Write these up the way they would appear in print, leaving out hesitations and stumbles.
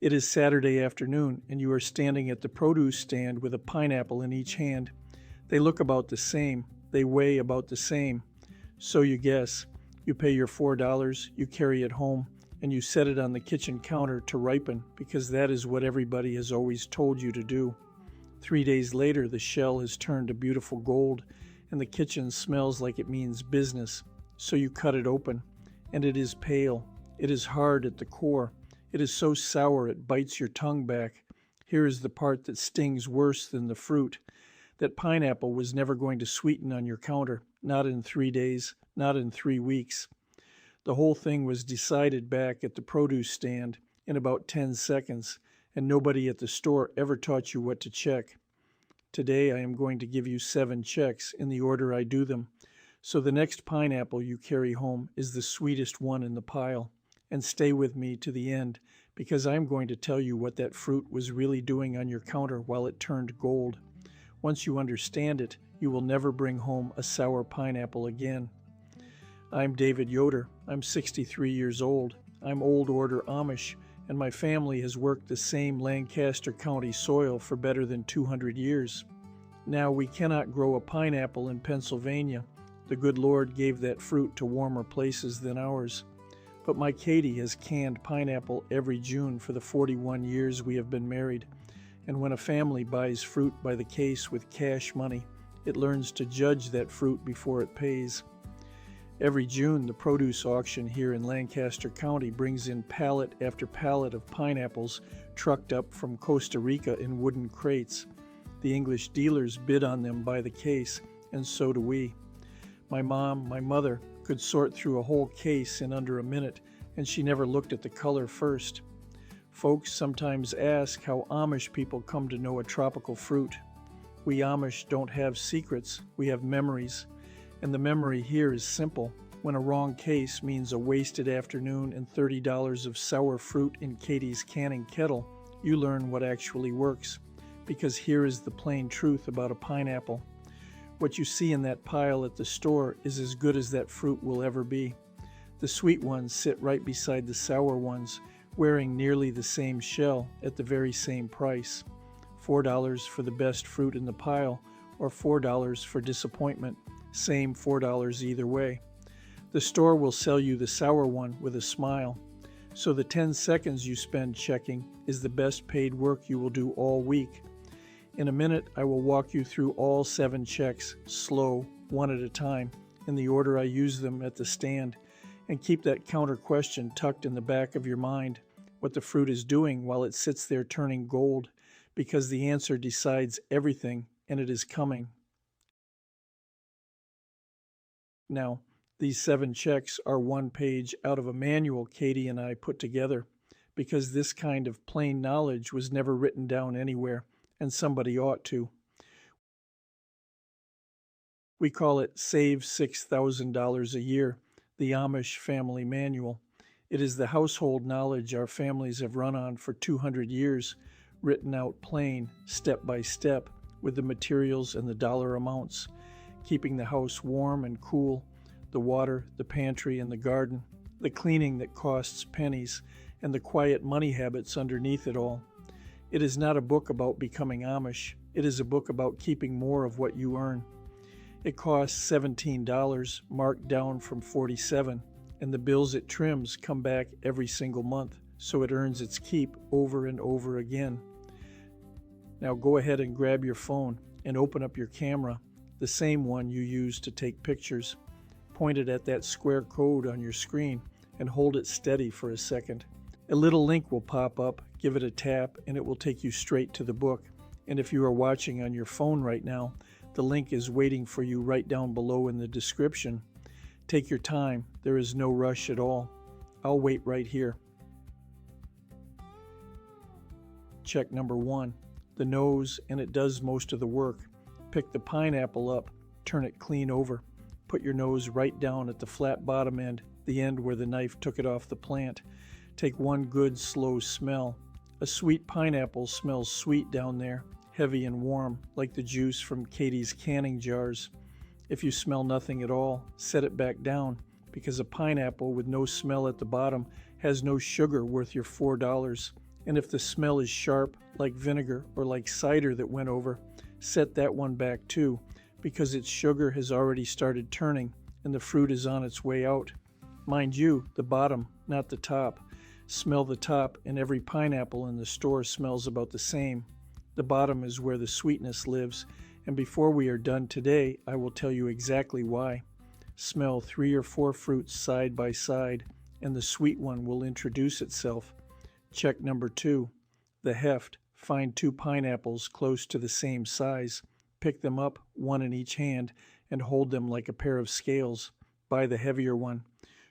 It is Saturday afternoon, and you are standing at the produce stand with a pineapple in each hand. They look about the same. They weigh about the same. So you guess. You pay your $4, you carry it home, and you set it on the kitchen counter to ripen because that is what everybody has always told you to do. 3 days later, the shell has turned to beautiful gold, and the kitchen smells like it means business. So you cut it open, and it is pale. It is hard at the core. It is so sour it bites your tongue back. Here is the part that stings worse than the fruit. That pineapple was never going to sweeten on your counter, not in 3 days, not in 3 weeks. The whole thing was decided back at the produce stand in about 10 seconds, and nobody at the store ever taught you what to check. Today I am going to give you 7 checks in the order I do them, so the next pineapple you carry home is the sweetest one in the pile. And stay with me to the end, because I am going to tell you what that fruit was really doing on your counter while it turned gold. Once you understand it, you will never bring home a sour pineapple again. I'm David Yoder. I'm 63 years old. I'm old order Amish, and my family has worked the same Lancaster County soil for better than 200 years. Now, we cannot grow a pineapple in Pennsylvania. The good Lord gave that fruit to warmer places than ours. But my Katie has canned pineapple every June for the 41 years we have been married. And when a family buys fruit by the case with cash money, it learns to judge that fruit before it pays. Every June, the produce auction here in Lancaster County brings in pallet after pallet of pineapples trucked up from Costa Rica in wooden crates. The English dealers bid on them by the case, and so do we. My mom, my mother, could sort through a whole case in under a minute, and she never looked at the color first. Folks sometimes ask how Amish people come to know a tropical fruit. We Amish don't have secrets, we have memories. And the memory here is simple. When a wrong case means a wasted afternoon and $30 of sour fruit in Katie's canning kettle, you learn what actually works. Because here is the plain truth about a pineapple. What you see in that pile at the store is as good as that fruit will ever be. The sweet ones sit right beside the sour ones, wearing nearly the same shell at the very same price. $4 for the best fruit in the pile, or $4 for disappointment. Same $4 either way. The store will sell you the sour one with a smile. So the 10 seconds you spend checking is the best paid work you will do all week. In a minute, I will walk you through all 7 checks, slow, one at a time, in the order I use them at the stand, and keep that counter question tucked in the back of your mind, what the fruit is doing while it sits there turning gold, because the answer decides everything, and it is coming. Now, these 7 checks are 1 page out of a manual Katie and I put together, because this kind of plain knowledge was never written down anywhere, and somebody ought to. We call it Save $6,000 a Year, the Amish Family Manual. It is the household knowledge our families have run on for 200 years, written out plain, step by step, with the materials and the dollar amounts, keeping the house warm and cool, the water, the pantry, and the garden, the cleaning that costs pennies, and the quiet money habits underneath it all. It is not a book about becoming Amish. It is a book about keeping more of what you earn. It costs $17, marked down from $47, and the bills it trims come back every single month, so it earns its keep over and over again. Now go ahead and grab your phone and open up your camera, the same one you use to take pictures. Point it at that square code on your screen and hold it steady for a second. A little link will pop up, give it a tap, and it will take you straight to the book. And if you are watching on your phone right now, the link is waiting for you right down below in the description. Take your time, there is no rush at all. I'll wait right here. Check number 1, the nose, and it does most of the work. Pick the pineapple up, turn it clean over. Put your nose right down at the flat bottom end, the end where the knife took it off the plant. Take 1 good slow smell. A sweet pineapple smells sweet down there, heavy and warm, like the juice from Katie's canning jars. If you smell nothing at all, set it back down, because a pineapple with no smell at the bottom has no sugar worth your $4. And if the smell is sharp, like vinegar or like cider that went over, set that one back too, because its sugar has already started turning and the fruit is on its way out. Mind you, the bottom, not the top. Smell the top, and every pineapple in the store smells about the same. The bottom is where the sweetness lives, and before we are done today, I will tell you exactly why. Smell 3 or 4 fruits side by side, and the sweet one will introduce itself. Check number 2. The heft. Find 2 pineapples close to the same size. Pick them up, one in each hand, and hold them like a pair of scales. Buy the heavier one.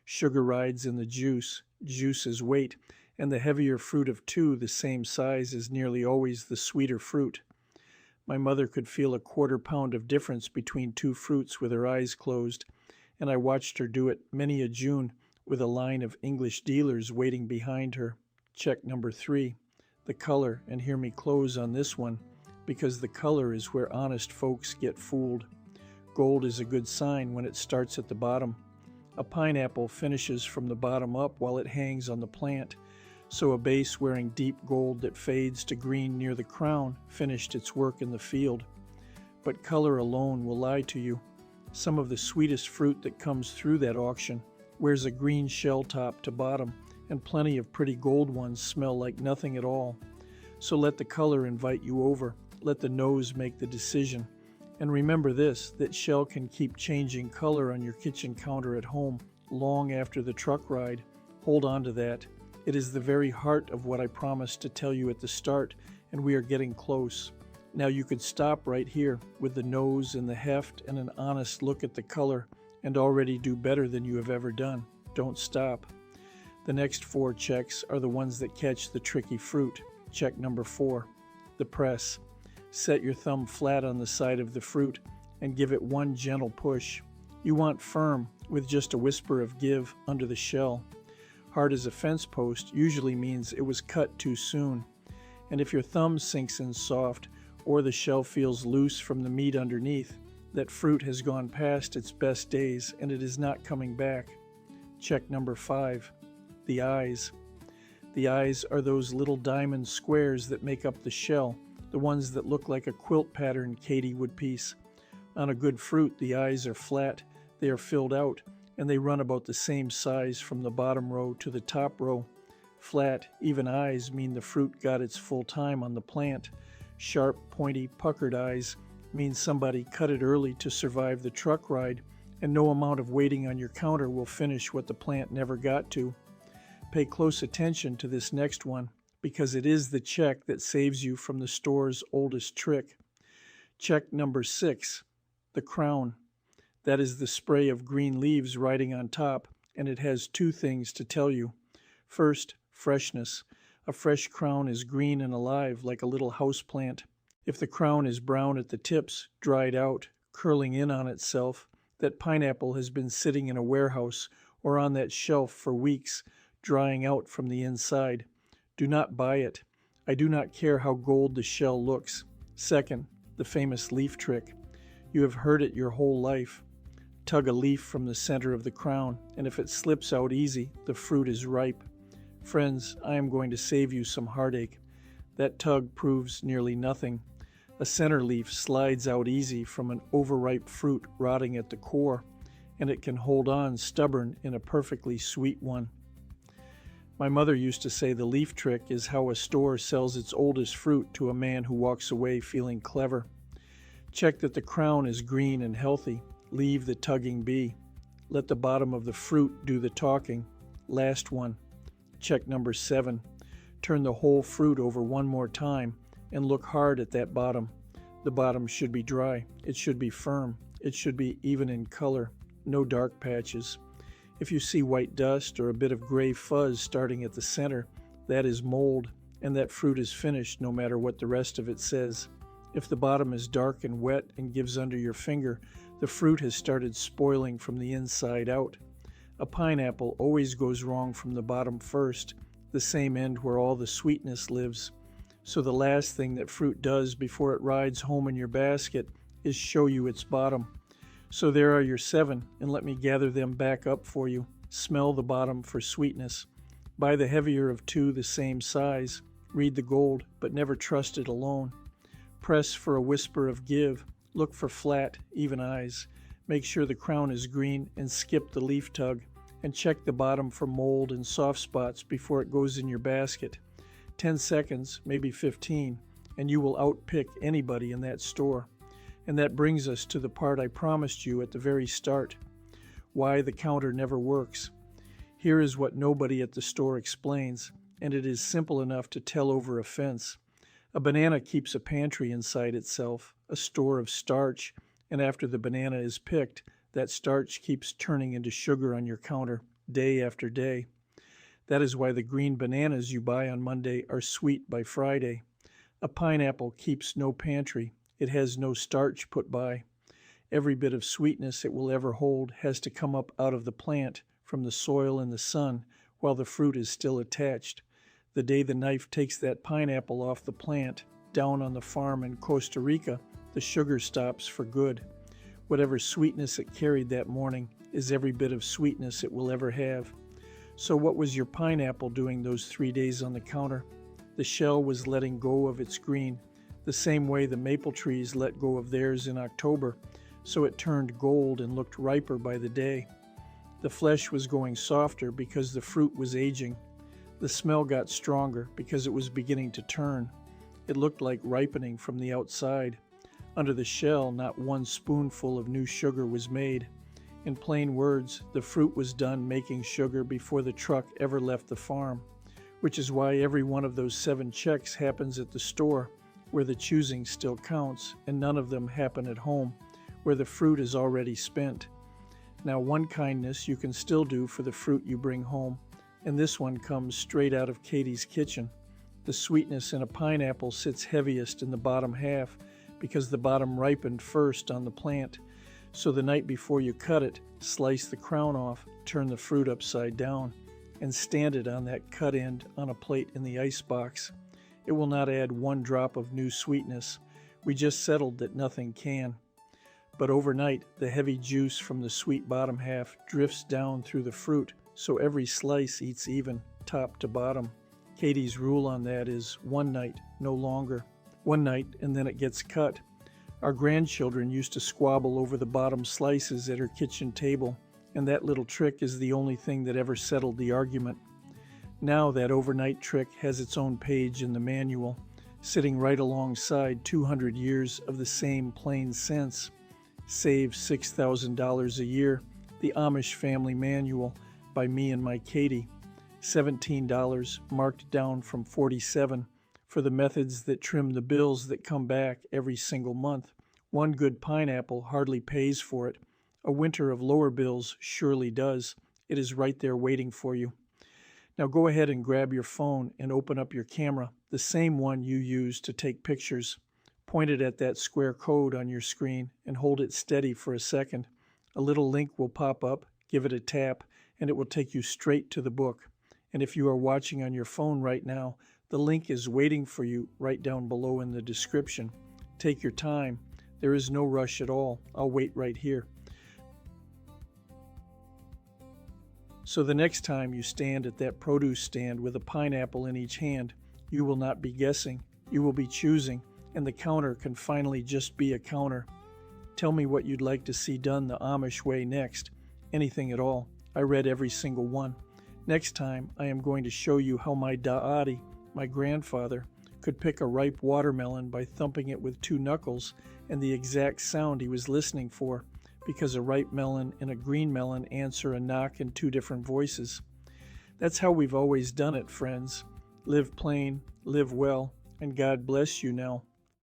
Sugar rides in the juice. Juice is weight, and the heavier fruit of 2 the same size is nearly always the sweeter fruit. My mother could feel a 1/4 pound of difference between 2 fruits with her eyes closed, and I watched her do it many a June with a line of English dealers waiting behind her. Check number 3. The color, and hear me close on this one, because the color is where honest folks get fooled. Gold is a good sign when it starts at the bottom. A pineapple finishes from the bottom up while it hangs on the plant, so a base wearing deep gold that fades to green near the crown finished its work in the field. But color alone will lie to you. Some of the sweetest fruit that comes through that auction wears a green shell top to bottom, and plenty of pretty gold ones smell like nothing at all. So let the color invite you over. Let the nose make the decision. And remember this, that shell can keep changing color on your kitchen counter at home long after the truck ride. Hold on to that. It is the very heart of what I promised to tell you at the start, and we are getting close. Now you could stop right here with the nose and the heft and an honest look at the color and already do better than you have ever done. Don't stop. The next 4 checks are the ones that catch the tricky fruit. Check number 4, the press. Set your thumb flat on the side of the fruit and give it one gentle push. You want firm, with just a whisper of give under the shell. Hard as a fence post usually means it was cut too soon. And if your thumb sinks in soft, or the shell feels loose from the meat underneath, that fruit has gone past its best days and it is not coming back. Check number 5, the eyes. The eyes are those little diamond squares that make up the shell, the ones that look like a quilt pattern Katie would piece. On a good fruit, the eyes are flat, they are filled out, and they run about the same size from the bottom row to the top row. Flat, even eyes mean the fruit got its full time on the plant. Sharp, pointy, puckered eyes mean somebody cut it early to survive the truck ride, and no amount of waiting on your counter will finish what the plant never got to. Pay close attention to this next one, because it is the check that saves you from the store's oldest trick. Check number 6, the crown. That is the spray of green leaves riding on top, and it has 2 things to tell you. First, freshness. A fresh crown is green and alive like a little house plant. If the crown is brown at the tips, dried out, curling in on itself, that pineapple has been sitting in a warehouse or on that shelf for weeks, drying out from the inside. Do not buy it. I do not care how gold the shell looks. Second, the famous leaf trick. You have heard it your whole life. Tug a leaf from the center of the crown, and if it slips out easy, the fruit is ripe. Friends, I am going to save you some heartache. That tug proves nearly nothing. A center leaf slides out easy from an overripe fruit rotting at the core, and it can hold on stubborn in a perfectly sweet one. My mother used to say the leaf trick is how a store sells its oldest fruit to a man who walks away feeling clever. Check that the crown is green and healthy. Leave the tugging be. Let the bottom of the fruit do the talking. Last one. Check number 7. Turn the whole fruit over one more time and look hard at that bottom. The bottom should be dry. It should be firm. It should be even in color. No dark patches. If you see white dust or a bit of gray fuzz starting at the center, that is mold, and that fruit is finished no matter what the rest of it says. If the bottom is dark and wet and gives under your finger, the fruit has started spoiling from the inside out. A pineapple always goes wrong from the bottom first, the same end where all the sweetness lives. So the last thing that fruit does before it rides home in your basket is show you its bottom. So there are your 7, and let me gather them back up for you. Smell the bottom for sweetness. Buy the heavier of 2 the same size. Read the gold, but never trust it alone. Press for a whisper of give. Look for flat, even eyes. Make sure the crown is green and skip the leaf tug. And check the bottom for mold and soft spots before it goes in your basket. 10 seconds, maybe 15, and you will outpick anybody in that store. And that brings us to the part I promised you at the very start. Why the counter never works. Here is what nobody at the store explains, and it is simple enough to tell over a fence. A banana keeps a pantry inside itself, a store of starch, and after the banana is picked, that starch keeps turning into sugar on your counter day after day. That is why the green bananas you buy on Monday are sweet by Friday. A pineapple keeps no pantry. It has no starch put by. Every bit of sweetness it will ever hold has to come up out of the plant, from the soil and the sun, while the fruit is still attached. The day the knife takes that pineapple off the plant, down on the farm in Costa Rica, the sugar stops for good. Whatever sweetness it carried that morning is every bit of sweetness it will ever have. So what was your pineapple doing those 3 days on the counter? The shell was letting go of its green, the same way the maple trees let go of theirs in October, so it turned gold and looked riper by the day. The flesh was going softer because the fruit was aging. The smell got stronger because it was beginning to turn. It looked like ripening from the outside. Under the shell, not one spoonful of new sugar was made. In plain words, the fruit was done making sugar before the truck ever left the farm, which is why every one of those 7 checks happens at the store, where the choosing still counts, and none of them happen at home, where the fruit is already spent. Now, one kindness you can still do for the fruit you bring home, and this one comes straight out of Katie's kitchen. The sweetness in a pineapple sits heaviest in the bottom half, because the bottom ripened first on the plant. So the night before you cut it, slice the crown off, turn the fruit upside down, and stand it on that cut end on a plate in the icebox. It will not add 1 drop of new sweetness. We just settled that nothing can. But overnight, the heavy juice from the sweet bottom half drifts down through the fruit, so every slice eats even, top to bottom. Katie's rule on that is 1 night, no longer. 1 night, and then it gets cut. Our grandchildren used to squabble over the bottom slices at her kitchen table, and that little trick is the only thing that ever settled the argument. Now that overnight trick has its own page in the manual, sitting right alongside 200 years of the same plain sense. Save $6,000 a year, the Amish Family Manual by me and my Katie. $17, marked down from $47, for the methods that trim the bills that come back every single month. 1 good pineapple hardly pays for it. A winter of lower bills surely does. It is right there waiting for you. Now go ahead and grab your phone and open up your camera, the same one you use to take pictures. Point it at that square code on your screen and hold it steady for a second. A little link will pop up, give it a tap, and it will take you straight to the book. And if you are watching on your phone right now, the link is waiting for you right down below in the description. Take your time. There is no rush at all. I'll wait right here. So the next time you stand at that produce stand with a pineapple in each hand, you will not be guessing. You will be choosing, and the counter can finally just be a counter. Tell me what you'd like to see done the Amish way next. Anything at all. I read every single one. Next time, I am going to show you how my Da'adi, my grandfather, could pick a ripe watermelon by thumping it with 2 knuckles and the exact sound he was listening for, because a ripe melon and a green melon answer a knock in 2 different voices. That's how we've always done it, friends. Live plain, live well, and God bless you now.